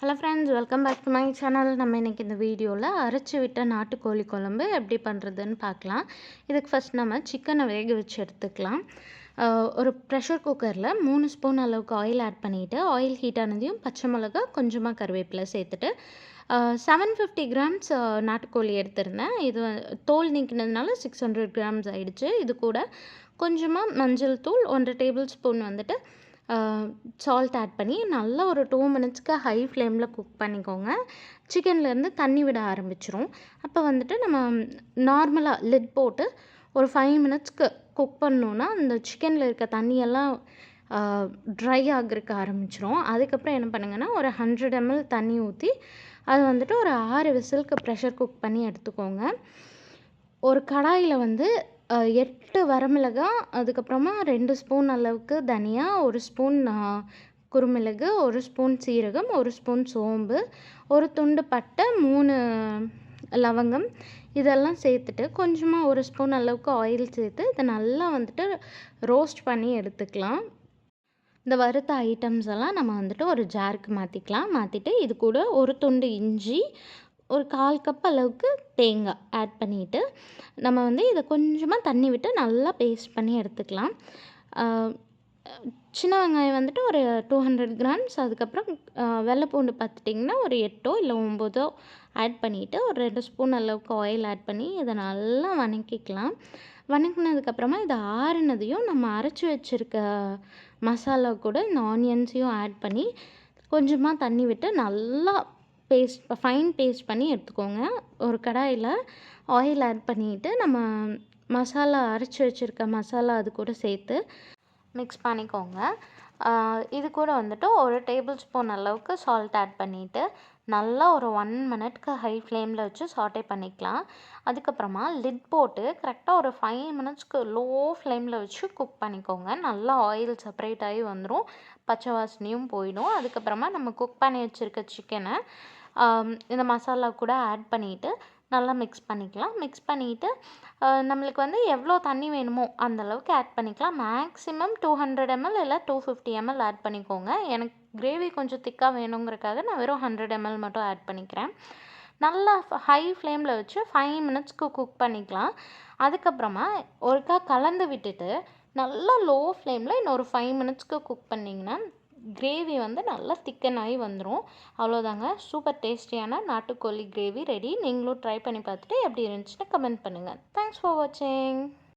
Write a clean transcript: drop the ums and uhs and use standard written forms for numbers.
Hello friends, welcome back to my channel. நம்ம இன்றைக்கி இந்த வீடியோவில் அரைச்சி விட்ட நாட்டுக்கோழி குழம்பு எப்படி பண்ணுறதுன்னு பார்க்கலாம். இதுக்கு ஃபஸ்ட் நம்ம சிக்கனை வேக வச்சு எடுத்துக்கலாம். ஒரு ப்ரெஷர் குக்கரில் 3 ஸ்பூன் அளவுக்கு ஆயில் ஆட் பண்ணிவிட்டு, ஆயில் ஹீட் ஆனதையும் பச்சை மிளகா கொஞ்சமாக கருவேப்பிலை சேர்த்துட்டு 750 கிராம்ஸ் நாட்டுக்கோழி எடுத்திருந்தேன். இது தோல் நீக்கினதுனால 600 கிராம்ஸ் ஆகிடுச்சு. இது கூட கொஞ்சமாக மஞ்சள் தூள் 1 டேபிள் ஸ்பூன் வந்துட்டு சால்ட் ஆட் பண்ணி நல்லா ஒரு 2 மினிட்ஸ்க்கு ஹை ஃப்ளேமில் குக் பண்ணிக்கோங்க. சிக்கன்லேருந்து தண்ணி விட ஆரம்பிச்சிரும். அப்போ வந்துட்டு நம்ம நார்மலாக லிட் போட்டு ஒரு 5 மினிட்ஸ்க்கு குக் பண்ணோன்னா அந்த சிக்கனில் இருக்க தண்ணியெல்லாம் ட்ரை ஆகிறதுக்கு ஆரம்பிச்சிரும். அதுக்கப்புறம் என்ன பண்ணுங்கன்னா, ஒரு 100 ml தண்ணி ஊற்றி அது வந்துட்டு ஒரு 6 விசிலுக்கு ப்ரெஷர் குக் பண்ணி எடுத்துக்கோங்க. ஒரு கடாயில் வந்து 8 வரமிளகாய், அதுக்கப்புறமா 2 ஸ்பூன் அளவுக்கு தனியா, 1 ஸ்பூன் குறுமிளகு, 1 ஸ்பூன் சீரகம், 1 ஸ்பூன் சோம்பு, 1 துண்டு பட்டை, 3 லவங்கம் இதெல்லாம் சேர்த்துட்டு கொஞ்சமாக 1 ஸ்பூன் அளவுக்கு ஆயில் சேர்த்து இதை நல்லா வந்துட்டு ரோஸ்ட் பண்ணி எடுத்துக்கலாம். இந்த வறுத்த ஐட்டம்ஸ் எல்லாம் நம்ம வந்துட்டு ஒரு ஜாருக்கு மாற்றிட்டு இது கூட ஒரு துண்டு இஞ்சி, ஒரு 1/4 கப் அளவுக்கு தேங்காய் ஆட் பண்ணிவிட்டு நம்ம வந்து இதை கொஞ்சமாக தண்ணி விட்டு நல்லா பேஸ்ட் பண்ணி எடுத்துக்கலாம். சின்ன வெங்காயம் வந்துட்டு ஒரு 200 கிராம்ஸ், அதுக்கப்புறம் வெள்ளை பூண்டு பார்த்துட்டிங்கன்னா ஒரு 8 இல்லை 9 ஆட் பண்ணிவிட்டு ஒரு 2 ஸ்பூன் அளவுக்கு ஆயில் ஆட் பண்ணி இதை நல்லா வதக்கிக்கலாம். வதக்கினதுக்கப்புறமா இதை ஆறுனதையும் நம்ம அரைச்சி வச்சுருக்க மசாலா கூட இந்த ஆனியன்ஸையும் ஆட் பண்ணி கொஞ்சமாக தண்ணி விட்டு நல்லா ஃபைன் பேஸ்ட் பண்ணி எடுத்துக்கோங்க. ஒரு கடாயில் ஆயில் ஆட் பண்ணிவிட்டு நம்ம மசாலா அரைச்சி வச்சுருக்க மசாலா அது கூட சேர்த்து மிக்ஸ் பண்ணிக்கோங்க. இது கூட வந்துட்டு ஒரு டேபிள் ஸ்பூன் அளவுக்கு சால்ட் ஆட் பண்ணிவிட்டு நல்லா ஒரு 1 மினிட்க்கு ஹை ஃப்ளேமில் வச்சு சாட்டே பண்ணிக்கலாம். அதுக்கப்புறமா லிட் போட்டு கரெக்டாக ஒரு 5 மினிட்ஸ்க்கு லோ ஃப்ளேமில் வச்சு குக் பண்ணிக்கோங்க. நல்லா ஆயில் செப்பரேட் ஆகி வந்துடும், பச்சை வாசனையும் போயிடும். அதுக்கப்புறமா நம்ம குக் பண்ணி வச்சுருக்க சிக்கனை இந்த மசாலா கூட ஆட் பண்ணிவிட்டு நல்லா மிக்ஸ் பண்ணிக்கலாம். மிக்ஸ் பண்ணிவிட்டு நம்மளுக்கு வந்து எவ்வளோ தண்ணி வேணுமோ அந்தளவுக்கு ஆட் பண்ணிக்கலாம். மேக்ஸிமம் 200 ml இல்லை 250 ml ஆட் பண்ணிக்கோங்க. எனக்கு கிரேவி கொஞ்சம் திக்காக வேணுங்கிறதுக்காக நான் வெறும் 100 ml மட்டும் ஆட் பண்ணிக்கிறேன். நல்லா ஹை ஃப்ளேமில் வச்சு 5 மினிட்ஸ்க்கு குக் பண்ணிக்கலாம். அதுக்கப்புறமா ஒருக்கா கலந்து விட்டுட்டு நல்லா லோ ஃப்ளேமில் இன்னொரு 5 மினிட்ஸ்க்கு குக் பண்ணிங்கன்னா கிரேவி வந்து நல்லா திக்கன் ஆகி வந்துடும். அவ்வளோதாங்க, சூப்பர் டேஸ்டியான நாட்டுக்கோழி கிரேவி ரெடி. நீங்களும் ட்ரை பண்ணி பார்த்துட்டு எப்படி இருந்துச்சுன்னு கமெண்ட் பண்ணுங்கள். தேங்க்ஸ் ஃபார் வாட்சிங்.